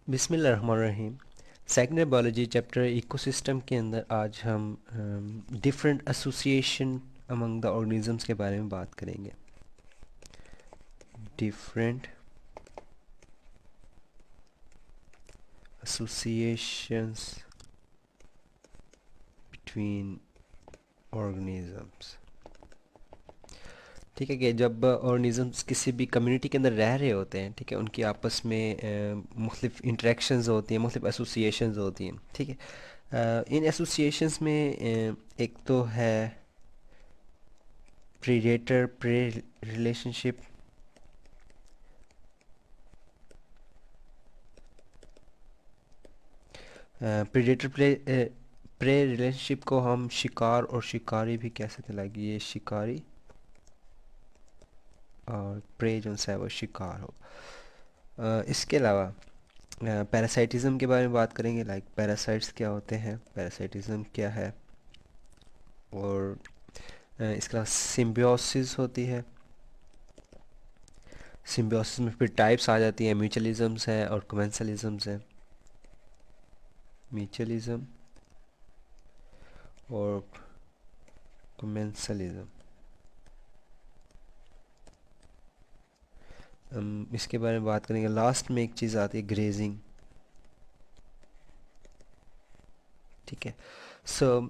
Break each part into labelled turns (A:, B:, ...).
A: बिस्मिल्लाहिर्रहमानिर्रहीम। Second biology chapter ecosystem के अंदर आज हम different association among the organisms के बारे में बात करेंगे। Different associations between organisms. ठीक है कि जब ऑर्गेनिजम्स किसी भी कम्युनिटी के अंदर रह रहे होते हैं, ठीक है, उनकी आपस में मुख्तलिफ इंटरेक्शंस होती हैं, मुख्तलिफ एसोसिएशंस होती हैं। ठीक है, इन एसोसिएशंस में एक तो है predator pray relationship. Predator pray relationship को हम शिकार और शिकारी भी कह सकते हैं। लाइक ये शिकारी और प्रे जो है वो शिकार हो। इसके अलावा पैरासाइटिज्म के बारे में बात करेंगे। लाइक पैरासाइट्स क्या होते हैं, पैरासाइटिज्म क्या है। और इसके अलावा सिम्बियोसिस होती है। सिम्बियोसिस में फिर टाइप्स आ जाती हैं, म्यूचुअलिज्म्स है और कमेंसलिज्म्स है। म्यूचुअलिज्म और कमेंसलिज्म। हम इसके बारे में बात करेंगे। लास्ट में एक चीज़ आती है ग्रेजिंग। ठीक है, सो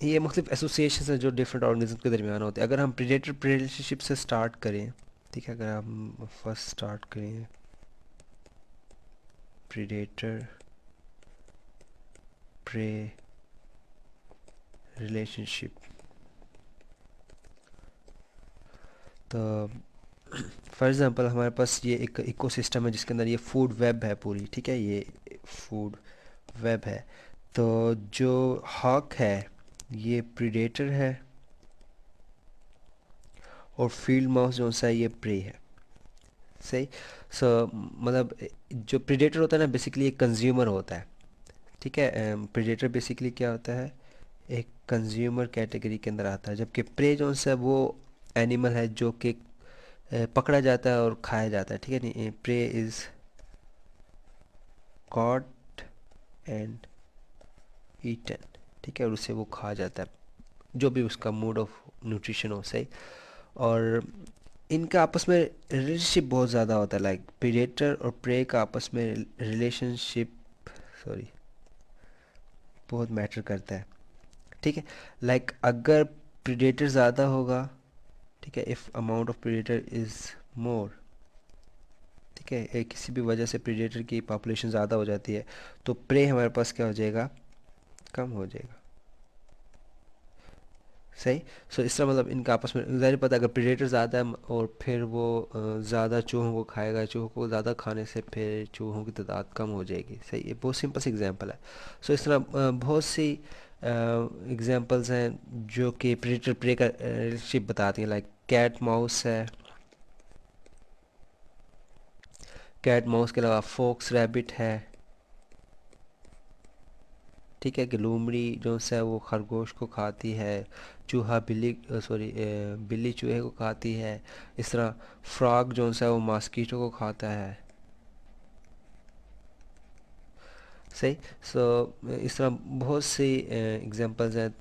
A: ये मुख्तलिफ एसोसिएशन हैं जो डिफरेंट ऑर्गेनिज्म के दरमियान होते हैं। अगर हम प्रीडेटर प्रे रिलेशनशिप से स्टार्ट करें, ठीक है, अगर हम फर्स्ट स्टार्ट करें प्रीडेटर प्रे रिलेशनशिप, तो फॉर एग्ज़ाम्पल हमारे पास ये एक इकोसिस्टम है जिसके अंदर ये फूड वेब है पूरी। ठीक है, ये फूड वेब है। तो जो हॉक है ये प्रीडेटर है और फील्ड माउस जो सा है ये प्रे है। सही। सो मतलब जो प्रीडेटर होता है ना, बेसिकली एक कंज्यूमर होता है। ठीक है, प्रीडेटर बेसिकली क्या होता है, एक कंज्यूमर कैटेगरी के अंदर आता है। जबकि प्रे जो है वो एनिमल है जो कि पकड़ा जाता है और खाया जाता है। ठीक है, नहीं, prey is caught and eaten. ठीक है, और उसे वो खा जाता है, जो भी उसका मोड ऑफ न्यूट्रिशन हो। सही। और इनका आपस में रिलेशनशिप बहुत ज़्यादा होता है। लाइक प्रीडेटर और प्रे का आपस में रिलेशनशिप, सॉरी, बहुत मैटर करता है। ठीक है, लाइक अगर प्रीडेटर ज़्यादा होगा, ठीक है, if amount of predator is more, ठीक है, किसी भी वजह से प्रीडेटर की पॉपुलेशन ज़्यादा हो जाती है तो प्रे हमारे पास क्या हो जाएगा, कम हो जाएगा। सही। सो इस तरह मतलब इनका आपस में ज़ाहिर पता है, अगर प्रेडेटर ज़्यादा है और फिर वो ज़्यादा चूहों को खाएगा, चूहों को ज़्यादा खाने से फिर चूहों की तादाद कम हो जाएगी। सही, ये बहुत सिंपल सी एग्जांपल है। सो इस तरह बहुत सी एग्जांपल्स हैं जो कि प्रेडेटर प्रे का रिलेशनशिप बताती हैं। लाइक कैट माउस है, कैट माउस के अलावा फॉक्स रैबिट है। ठीक है, कि लोमड़ी जो है वो खरगोश को खाती है, चूहा बिल्ली, सॉरी, बिल्ली चूहे को खाती है। इस तरह फ्रॉग जो है वो मॉस्कीटो को खाता है। सही। सो इस तरह बहुत सी एग्जांपल्स हैं।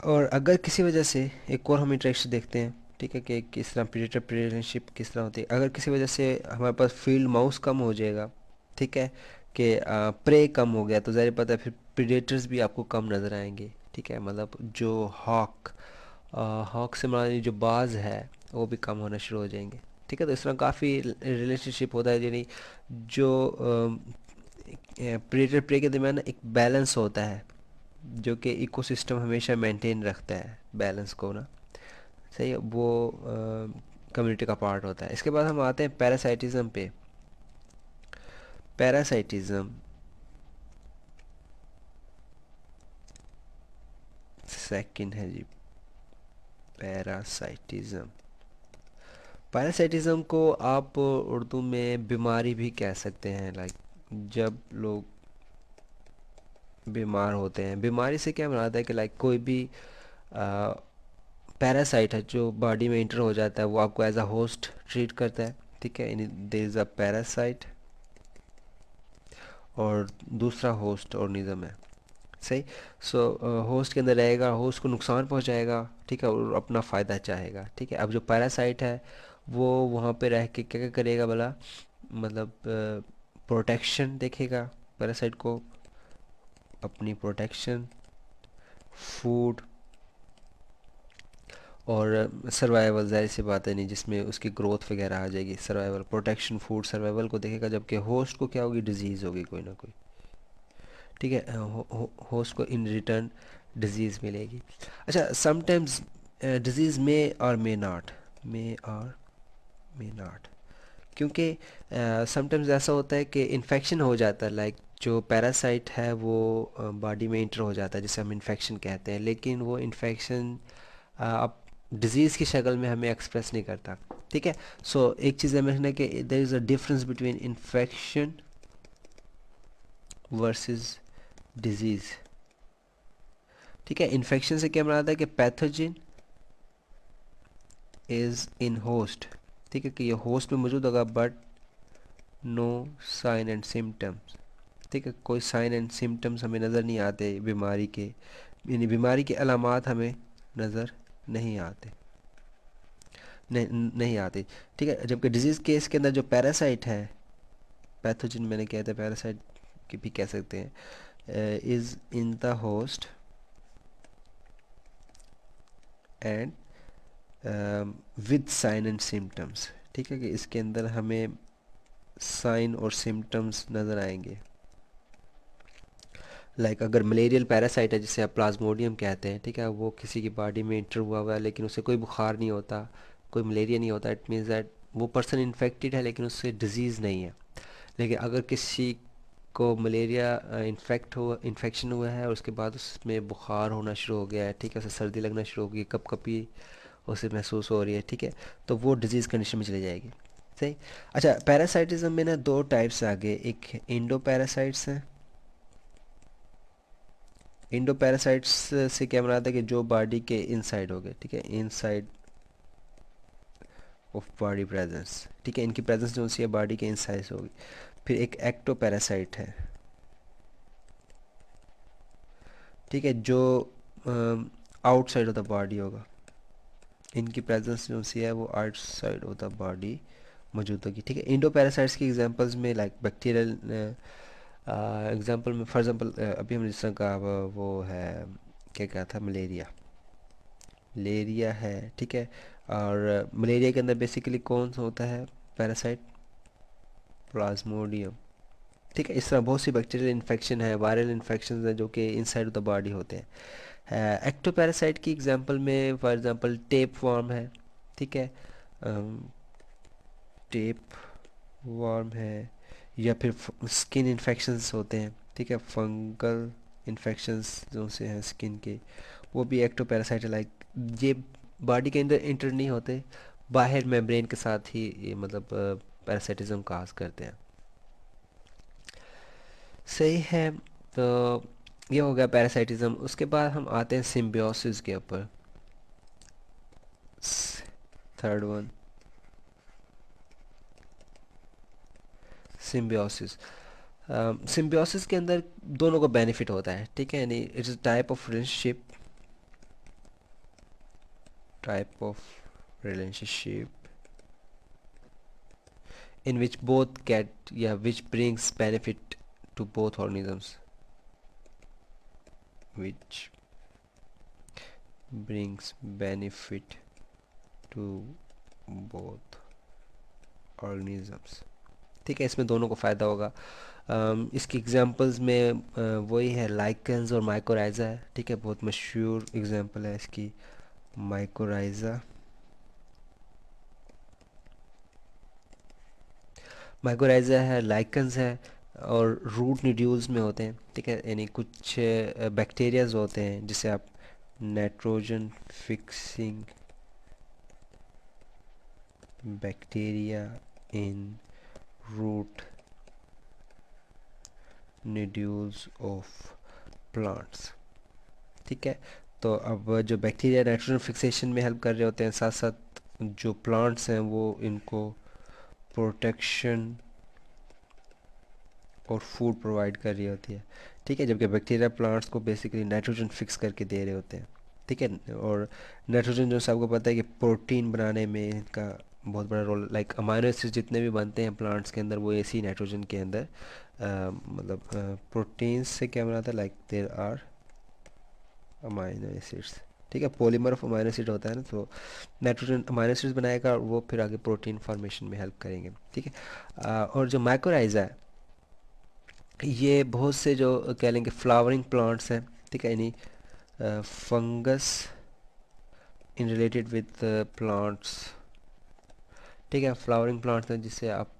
A: और अगर किसी वजह से एक और हम इंटरेक्शन देखते हैं, ठीक है, कि किस तरह प्रेडेटर प्रे रिलेशनशिप किस तरह होती है। अगर किसी वजह से हमारे पास फील्ड माउस कम हो जाएगा, ठीक है, कि प्रे कम हो गया, तो ज़ाहिर पता है फिर प्रीडेटर्स भी आपको कम नज़र आएंगे। ठीक है, मतलब जो हॉक, हॉक से हमारी जो बाज है वो भी कम होना शुरू हो जाएंगे। ठीक है, तो इस तरह काफ़ी रिलेशनशिप होता है, यानी जो प्रेडेटर प्रे के दरमियान एक बैलेंस होता है जो कि इकोसिस्टम हमेशा मेंटेन रखता है बैलेंस को ना। सही है, वो कम्युनिटी का पार्ट होता है। इसके बाद हम आते हैं पैरासाइटिज्म पे। पैरासाइटिज्म सेकंड है जी, पैरासाइटिज्म। पैरासाइटिज्म को आप उर्दू में बीमारी भी कह सकते हैं। लाइक जब लोग बीमार होते हैं, बीमारी से क्या मराद है कि लाइक कोई भी पैरासाइट है जो बॉडी में इंटर हो जाता है, वो आपको एज अ होस्ट ट्रीट करता है। ठीक है, देयर इज़ अ पैरासाइट और दूसरा होस्ट ऑर्गेनिज्म है, सही। सो होस्ट के अंदर रहेगा, होस्ट को नुकसान पहुंचाएगा, ठीक है, और अपना फ़ायदा चाहेगा, ठीक है। अब जो पैरासाइट है वो वहाँ पे रह के क्या क्या करेगा भला, मतलब प्रोटेक्शन देखेगा पैरासाइट को, अपनी प्रोटेक्शन, फूड और सर्वाइवल, जाहिर सी बात है नहीं, जिसमें उसकी ग्रोथ वगैरह आ जाएगी। सर्वाइवल, प्रोटेक्शन, फूड, सर्वाइवल को देखेगा, जबकि होस्ट को क्या होगी, डिजीज़ होगी कोई ना कोई, ठीक है। होस्ट को इन रिटर्न डिजीज़ मिलेगी। अच्छा, समटाइम्स डिजीज़ मे नॉट, क्योंकि समटाइम्स ऐसा होता है कि इन्फेक्शन हो जाता है, लाइक जो पैरासाइट है वो बॉडी में इंटर हो जाता है, जिसे हम इन्फेक्शन कहते हैं, लेकिन वो इन्फेक्शन अब डिज़ीज़ की शक्ल में हमें एक्सप्रेस नहीं करता, ठीक है। सो एक चीज़ हमें रखना है कि there is a difference between infection versus disease, ठीक है। इन्फेक्शन से क्या मराद है कि पैथोजन इज़ इन होस्ट, ठीक है, कि ये होस्ट में मौजूद होगा, but no sign and symptoms, ठीक है, कोई साइन एंड सिम्टम्स हमें नज़र नहीं आते बीमारी के, यानी बीमारी के अलामात हमें नज़र नहीं आते, नहीं आते, ठीक है। जबकि डिजीज़ केस के अंदर जो पैरासाइट है, पैथोजन मैंने कहा था, पैरासाइट की भी कह सकते हैं, is in the host and with sign and symptoms, ठीक है, कि इसके अंदर हमें साइन और सिम्टम्स नज़र आएंगे। लाइक अगर मलेरियल पैरासाइट है, जिसे आप प्लाज्मोडियम कहते हैं, ठीक है, वो किसी की बॉडी में इंटर हुआ हुआ है, लेकिन उसे कोई बुखार नहीं होता, कोई मलेरिया नहीं होता, इट मीन्स दैट वो पर्सन इन्फेक्टेड है लेकिन उससे डिजीज़ नहीं है। लेकिन अगर किसी को मलेरिया इन्फेक्शन हुआ है और उसके बाद उसमें बुखार होना शुरू हो गया है, ठीक है, उसे सर्दी लगना शुरू हो गई, कपकपी उसे महसूस हो रही है, ठीक है, तो वो डिजीज़ कंडीशन में चली जाएगी, सही। अच्छा, पैरासाइटिज्म में ना दो टाइप्स आ गए, एक इंडो पैरासाइट्स हैं। इंडो पैरासाइट्स से क्या मराद है कि जो बॉडी के इनसाइड हो गए, ठीक है, इनसाइड ऑफ बॉडी प्रेजेंस, ठीक है, इनकी प्रेजेंस जो सी है बॉडी के इनसाइड होगी। फिर एक एक्टो पैरासाइट है, ठीक है, जो आउटसाइड ऑफ द बॉडी होगा, इनकी प्रेजेंस जो सी है वो आउटसाइड ऑफ द बॉडी मौजूद होगी, ठीक है। इंडो पैरासाइट्स की एग्जांपल्स में लाइक बैक्टीरियल एग्जांपल में, फॉर एग्जांपल अभी हमने जिस तरह कहा वो है, क्या कहा था, मलेरिया, मलेरिया है, ठीक है। और मलेरिया के अंदर बेसिकली कौन सा होता है पैरासाइट, प्लाज्मोडियम, ठीक है। इस तरह बहुत सी बैक्टीरियल इन्फेक्शन है, वायरल इन्फेक्शन है जो कि इनसाइड ऑफ द बॉडी होते हैं। एक्टोपैरासाइट की एग्जांपल में फॉर एग्जांपल टेप वर्म है, ठीक है, टेप वर्म है, या फिर स्किन इन्फेक्शंस होते हैं, ठीक है, फंगल इन्फेक्शंस जो से हैं स्किन के, वो भी एक्टोपैरासाइट है। लाइक ये बॉडी के अंदर इंटर नहीं होते, बाहर मेम्ब्रेन के साथ ही ये मतलब पैरासाइटिज्म काज करते हैं, सही है। तो ये हो गया पैरासाइटिज्म। उसके बाद हम आते हैं सिम्बियोसिस के ऊपर, थर्ड वन, सिम्बियोसिस। सिम्बियोसिस के अंदर दोनों को बेनिफिट होता है, ठीक है, यानी it's type of relationship, type of relationship in which both get, yeah, which brings benefit to both organisms, which brings benefit to both organisms, ठीक है, इसमें दोनों को फ़ायदा होगा। इसकी एग्जांपल्स में वही है, लाइकेंस और माइकोराइज़ा है, ठीक है, बहुत मशहूर एग्जांपल है इसकी, माइकोराइज़ा। माइकोराइज़ा है, लाइकेंस है, और रूट न्यूड्यूल्स में होते हैं, ठीक है, यानी कुछ बैक्टीरियाज होते हैं जिसे आप nitrogen fixing bacteria in root nodules of plants, ठीक है। तो अब जो बैक्टीरिया नाइट्रोजन फिक्सेशन में हेल्प कर रहे होते हैं, साथ साथ जो प्लांट्स हैं वो इनको प्रोटेक्शन और फूड प्रोवाइड कर रही होती है, ठीक है, जबकि बैक्टीरिया प्लांट्स को बेसिकली नाइट्रोजन फिक्स करके दे रहे होते हैं, ठीक है। और नाइट्रोजन जो सबको पता है कि प्रोटीन बनाने में इनका बहुत बड़ा रोल, लाइक अमाइनो एसिड जितने भी बनते हैं प्लांट्स के अंदर वो इसी नाइट्रोजन के अंदर मतलब प्रोटीन्स से क्या बनाता है, like there are amino acids, ठीक है, पॉलीमर ऑफ अमाइनो एसिड होता है ना, तो नाइट्रोजन अमाइनो एसिड्स बनाएगा और वो फिर आगे प्रोटीन फॉर्मेशन में हेल्प करेंगे, ठीक है। और जो माइकोराइजा है ये बहुत से जो कह लेंगे फ्लावरिंग प्लांट्स हैं, ठीक है, यानी fungus in related with plants, ठीक है, फ्लावरिंग प्लांट्स हैं जिसे आप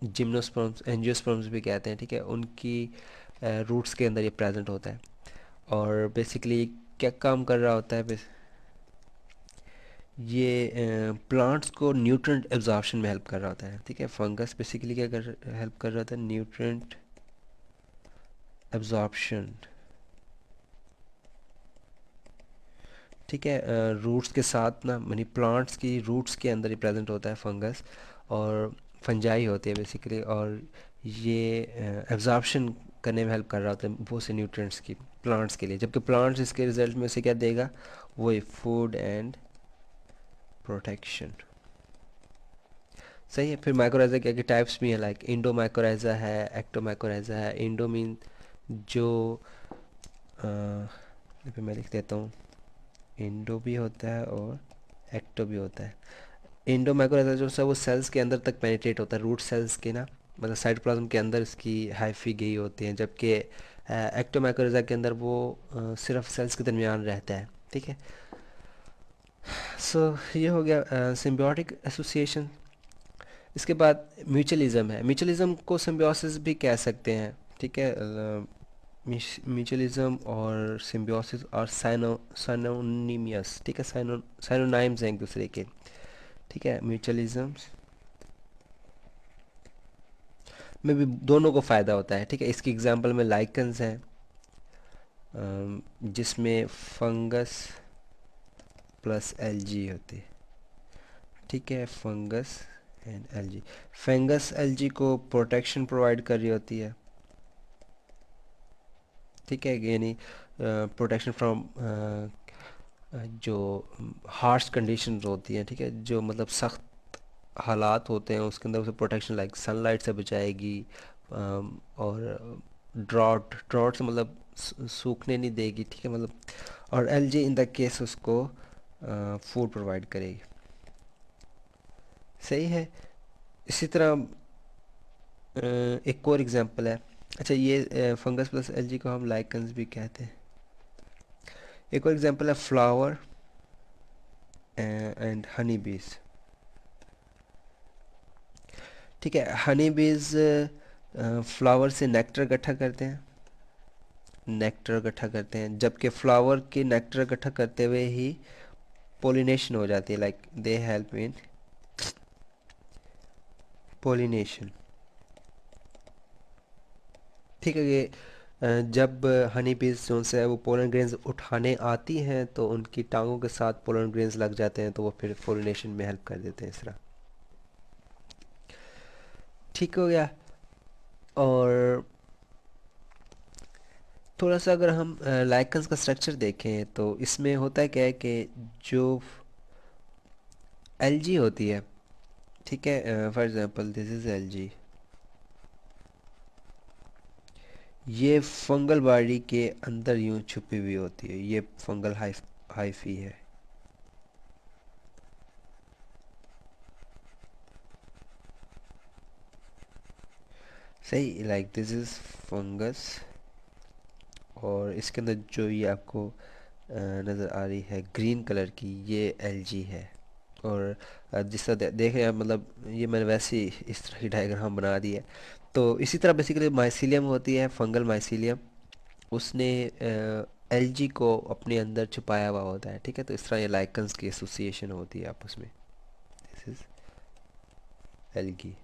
A: जिम्नोस्पर्म्स एंजियोस्पर्म्स भी कहते हैं, ठीक है, उनकी रूट्स के अंदर ये प्रेजेंट होता है। और बेसिकली क्या काम कर रहा होता है, ये प्लांट्स को न्यूट्रिएंट एब्जॉर्प्शन में हेल्प कर रहा होता है, ठीक है। फंगस बेसिकली क्या कर हेल्प कर रहा होता है, न्यूट्रिएंट एब्जॉर्प्शन, ठीक है, रूट्स के साथ ना, यानी प्लांट्स की रूट्स के अंदर ही प्रेजेंट होता है फंगस, और फंजाई होती है बेसिकली, और ये एब्जॉर्प्शन करने में हेल्प कर रहा होता है बहुत से न्यूट्रिएंट्स की प्लांट्स के लिए, जबकि प्लांट्स इसके रिजल्ट में से क्या देगा, वही फूड एंड प्रोटेक्शन। सही है। फिर माइक्रोराइजा के आगे टाइप्स भी हैं, लाइक इंडो माइक्रोराइजा है, एक्टो माइक्रोराइजा है। इंडो मीन जो यहाँ पे मैं लिख देता हूँ, इंडो भी होता है और एक्टो भी होता है। इंडो माइक्रोराइजा जो है वो सेल्स के अंदर तक पेनिट्रेट होता है, रूट सेल्स के ना, मतलब साइटोप्लाज्म के अंदर इसकी हाइफी गई होती है, जबकि एक्टो माइक्रोराइजा के अंदर वो सिर्फ सेल्स के दरमियान रहता है, ठीक है। सो ये हो गया सिम्बियोटिक एसोसिएशन। इसके बाद म्यूचुअलिज्म है। म्यूचुअलिज्म को सिम्बियोसिस भी कह सकते हैं, ठीक है। म्यूचुअलिज्म और सिम्बियोसिस और साइनोनिमियस, ठीक है, साइनोनाइम्स हैं एक दूसरे के, ठीक है। म्यूचुअलिज्म में भी दोनों को फ़ायदा होता है, ठीक है। इसकी एग्जांपल में लाइकन्स हैं, जिसमें फंगस प्लस एलजी होती है, ठीक है, fungus and LG. Fungus LG को प्रोटेक्शन प्रोवाइड कर रही होती है, ठीक है, यानी प्रोटेक्शन फ्रॉम जो हार्श कंडीशंस होती हैं, ठीक है, जो मतलब सख्त हालात होते हैं उसके अंदर उसे प्रोटेक्शन, लाइक सनलाइट से बचाएगी, और ड्रॉट से मतलब सूखने नहीं देगी, ठीक है, मतलब। और एलजी इन द केस उसको फूड प्रोवाइड करेगी। सही है। इसी तरह एक और एग्जांपल है, अच्छा, ये फंगस प्लस एलजी को हम लाइकन्स भी कहते हैं। एक और एग्जांपल है फ्लावर एंड हनी बीज, ठीक है। हनी बीज फ्लावर से नेक्टर इकट्ठा करते हैं, जबकि फ्लावर के नेक्टर इकट्ठा करते हुए ही पोलिनेशन हो जाती है, like they help in pollination, ठीक है। ये जब हनी बीज जो है वो पोलन ग्रेन्स उठाने आती हैं तो उनकी टांगों के साथ पोलन ग्रेन्स लग जाते हैं, तो वो फिर पोलिनेशन में हेल्प कर देते हैं इस तरह, ठीक हो गया। और थोड़ा सा अगर हम लाइकन्स का स्ट्रक्चर देखें तो इसमें होता है क्या है कि जो एलजी होती है, ठीक है, for example this is LG, ये फंगल बॉडी के अंदर यूं छुपी हुई होती है, ये फंगल हाइफी है, सही, लाइक दिस इज़ फंगस, और इसके अंदर जो ये आपको नज़र आ रही है ग्रीन कलर की, ये एलजी है। और जिस तरह देख रहे हैं, मतलब ये मैंने वैसे ही इस तरह की डायग्राम बना दी है। तो इसी तरह बेसिकली माइसीलियम होती है, फंगल माइसीलियम, उसने एलजी को अपने अंदर छुपाया हुआ होता है, ठीक है। तो इस तरह ये लाइकन्स की एसोसिएशन होती है आपस में, दिस इज एल्गी।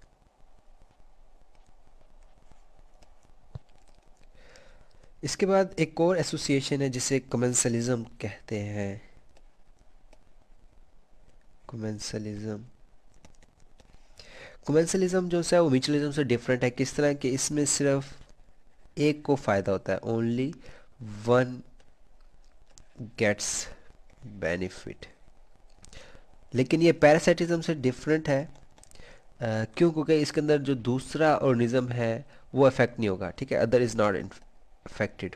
A: इसके बाद एक और एसोसिएशन है जिसे कमेंसलिज्म कहते हैं, कमेंसलिज्म। कमेंसलिज्म जो है वो म्यूचुअलिज्म से डिफरेंट है, किस तरह कि इसमें सिर्फ एक को फ़ायदा होता है, ओनली वन गेट्स बेनिफिट। लेकिन ये पैरासाइटिज्म से डिफरेंट है। क्यों? क्योंकि इसके अंदर जो दूसरा ऑर्गेनिज्म है वो अफेक्ट नहीं होगा, ठीक है, अदर इज़ नॉट अफेक्टेड।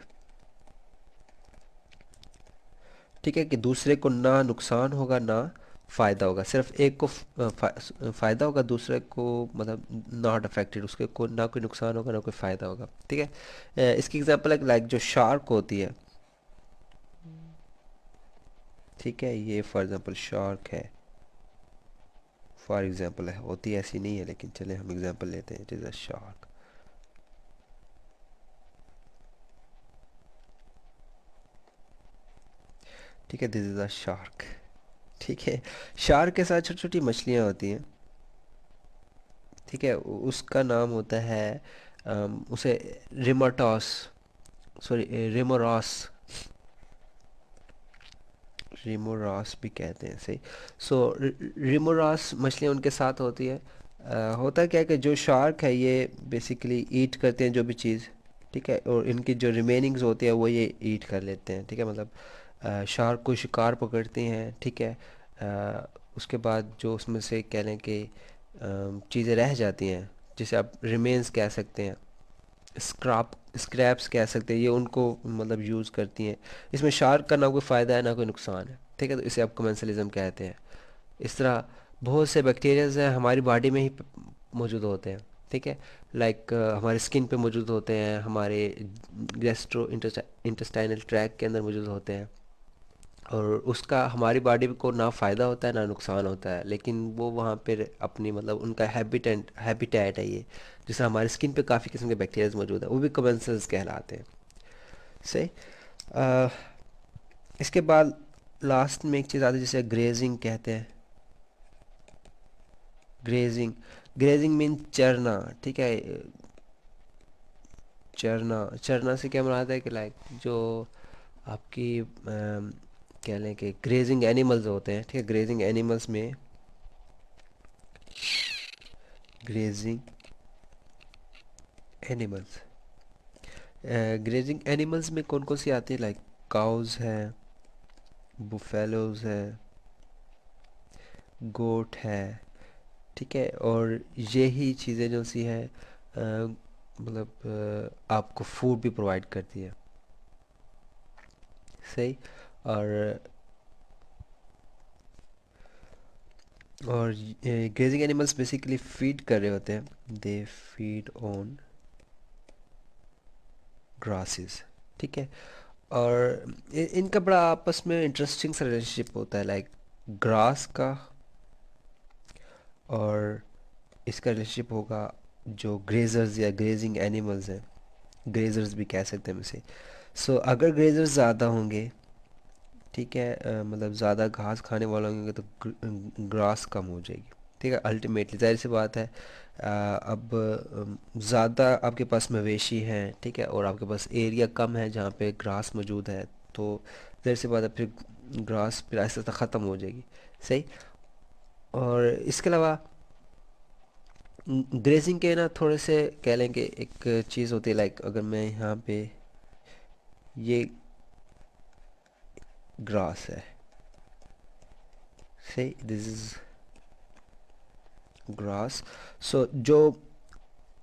A: ठीक है, कि दूसरे को ना नुकसान होगा ना फ़ायदा होगा, सिर्फ एक को फ़ायदा होगा, दूसरे को मतलब नॉट अफेक्टेड, उसके को ना कोई नुकसान होगा ना कोई फ़ायदा होगा। ठीक है, इसकी एग्जांपल है लाइक जो शार्क होती है, ठीक है, ये फॉर एग्जांपल शार्क है, फॉर एग्जांपल है, होती ऐसी नहीं है लेकिन चले हम एग्जांपल लेते हैं, इट इज़ अ शार्क। ठीक है, दिस इज़ अ शार्क। ठीक है, शार्क के साथ छोटी छोटी मछलियाँ होती हैं, ठीक है, उसका नाम होता है उसे रिमोटॉस, सॉरी रिमोरॉस, रिमोरास भी कहते हैं सही। सो रिमोरास मछलियाँ उनके साथ होती है। होता क्या है कि जो शार्क है ये बेसिकली ईट करते हैं जो भी चीज़, ठीक है, और इनकी जो रिमेनिंग्स होती है वो ये ईट कर लेते हैं। ठीक है, मतलब शार्क को शिकार पकड़ती हैं, ठीक है, उसके बाद जो उसमें से कह लें कि चीज़ें रह जाती हैं, जिसे आप रिमेन्स कह सकते हैं, स्क्रैप्स कह सकते हैं, ये उनको मतलब यूज़ करती हैं। इसमें शार्क का ना कोई फ़ायदा है ना कोई नुकसान है, ठीक है, तो इसे आप कमेंसलिज्म कहते हैं। इस तरह बहुत से बैक्टीरियाज हैं हमारी बॉडी में ही मौजूद होते हैं, ठीक है, लाइक हमारे स्किन पे मौजूद होते हैं, हमारे गैस्ट्रो इंटेस्टाइनल ट्रैक के अंदर मौजूद होते हैं, और उसका हमारी बॉडी को ना फ़ायदा होता है ना नुकसान होता है, लेकिन वो वहाँ पर अपनी मतलब उनका हैबिटेट है ये, जैसे हमारी स्किन पे काफ़ी किस्म के बैक्टीरियाज मौजूद है, वो भी कमेंसल्स कहलाते हैं। सही। अ, इसके बाद लास्ट में एक चीज़ आती है जिसे ग्रेजिंग कहते हैं। ग्रेजिंग, ग्रेजिंग मीन चरना, ठीक है, चरना, चरना से क्या मुराद है कि लाइक जो आपकी कह लें कि ग्रेजिंग एनिमल्स होते हैं, ठीक है, ग्रेजिंग एनिमल्स में, ग्रेजिंग एनिमल्स, ग्रेजिंग एनिमल्स में कौन कौन सी आती है, लाइक काउज है, बुफेलोज है, गोट है, ठीक है, और यही चीज़ें जो सी है मतलब आपको फूड भी प्रोवाइड करती है। सही। और और ग्रेजिंग एनिमल्स बेसिकली फीड कर रहे होते हैं, दे फीड ऑन ग्रासेस, ठीक है, और इनका बड़ा आपस में इंटरेस्टिंग सा रिलेशनशिप होता है, लाइक ग्रास का, और इसका रिलेशनशिप होगा जो ग्रेजर्स या ग्रेजिंग एनिमल्स हैं, ग्रेजर्स भी कह सकते हैं हम इसे। सो अगर ग्रेजर्स ज़्यादा होंगे, ठीक है, मतलब ज़्यादा घास खाने वाले होंगे तो ग्रास कम हो जाएगी, ठीक है, अल्टीमेटली जाहिर सी बात है। अब ज़्यादा आपके पास मवेशी हैं, ठीक है, और आपके पास एरिया कम है जहाँ पे ग्रास मौजूद है, तो जाहिर सी बात है फिर ग्रास फिर आहिस्ता आहिस्ता ख़त्म हो जाएगी। सही। और इसके अलावा ग्रेजिंग के ना थोड़े से कह लें कि एक चीज़ होती है, लाइक अगर मैं यहाँ पे, ये ग्रास है, सही, दिस इज़ ग्रास। सो जो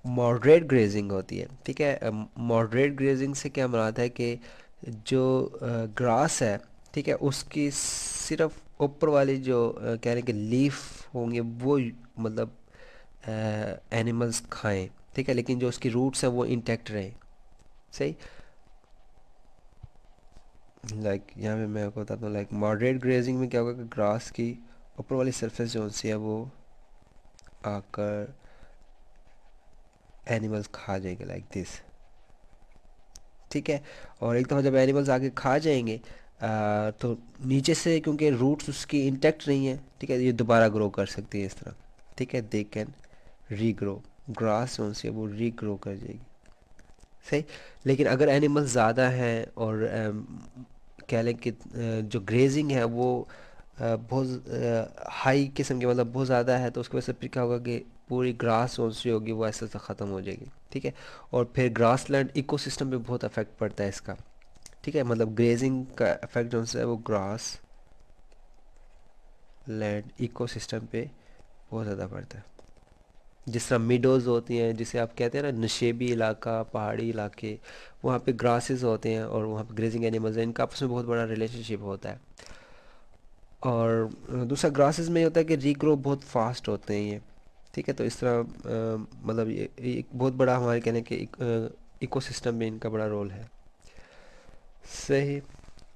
A: मॉडरेट ग्रेजिंग होती है, ठीक है, मॉडरेट ग्रेजिंग से क्या मुराद है कि जो ग्रास है, ठीक है, उसकी सिर्फ ऊपर वाली जो कह रहे हैं कि लीफ होंगे वो मतलब एनिमल्स खाएं, ठीक है, लेकिन जो उसकी रूट्स हैं वो इंटैक्ट रहें। सही। लाइक यहाँ पे मैं आपको बताता हूँ, लाइक मॉडरेट ग्रेजिंग में क्या होगा कि ग्रास की ऊपर वाली सरफेस जो सी है वो आकर एनिमल्स खा जाएंगे लाइक दिस, ठीक है, और एक दफ़ा जब एनिमल्स आके खा जाएंगे तो नीचे से क्योंकि रूट्स उसकी इंटैक्ट नहीं है, ठीक है, ये दोबारा ग्रो कर सकती है इस तरह, ठीक है, दे कैन रीग्रो, ग्रास जो से वो रीग्रो कर जाएगी। सही। लेकिन अगर एनिमल्स ज़्यादा हैं और कह लें कि जो ग्रेजिंग है वो बहुत हाई किस्म की, मतलब बहुत ज़्यादा है, तो उसकी वजह से फिर क्या होगा कि पूरी ग्रास जो सी होगी वो ऐसे ऐसे ख़त्म हो जाएगी। ठीक है। और फिर ग्रास लैंड इकोसिस्टम पे बहुत अफेक्ट पड़ता है इसका। ठीक है, मतलब ग्रेजिंग का इफेक्ट जो है वो ग्रास लैंड इकोसिस्टम पे बहुत ज़्यादा पड़ता है। जिस तरह मिडोज़ होती हैं, जिसे आप कहते हैं ना नशेबी इलाका, पहाड़ी इलाके, वहाँ पे ग्रासेस होते हैं और वहाँ पे ग्रेजिंग एनिमल्स हैं, इनका आपस में बहुत बड़ा रिलेशनशिप होता है। और दूसरा ग्रासेस में ये होता है कि रीग्रो बहुत फास्ट होते हैं ये। ठीक है, तो इस तरह मतलब ये एक बहुत बड़ा हमारे कहने के इकोसिस्टम में इनका बड़ा रोल है। सही।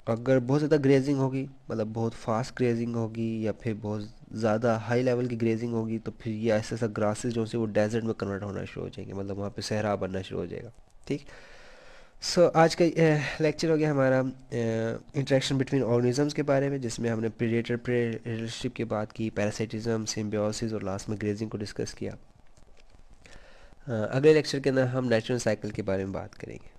A: अगर बहुत ज़्यादा ग्रेजिंग होगी, मतलब बहुत फास्ट ग्रेजिंग होगी या फिर बहुत ज़्यादा हाई लेवल की ग्रेजिंग होगी, तो फिर ये ऐसा ऐसा ग्रासेस जो से वो डेजर्ट में कन्वर्ट होना शुरू हो जाएंगे, मतलब वहाँ पे सहरा बनना शुरू हो जाएगा। ठीक। सो आज का लेक्चर हो गया हमारा इंटरेक्शन बिटवीन ऑर्गेनिजम्स के बारे में, जिसमें हमने प्रीडेटर प्रे रिलेशनशिप की बात की, पैरासिटिज्म, सिम्बियोसिस और लास्ट में ग्रेजिंग को डिस्कस किया। अगले लेक्चर के अंदर हम नेचुरल साइकिल के बारे में बात करेंगे।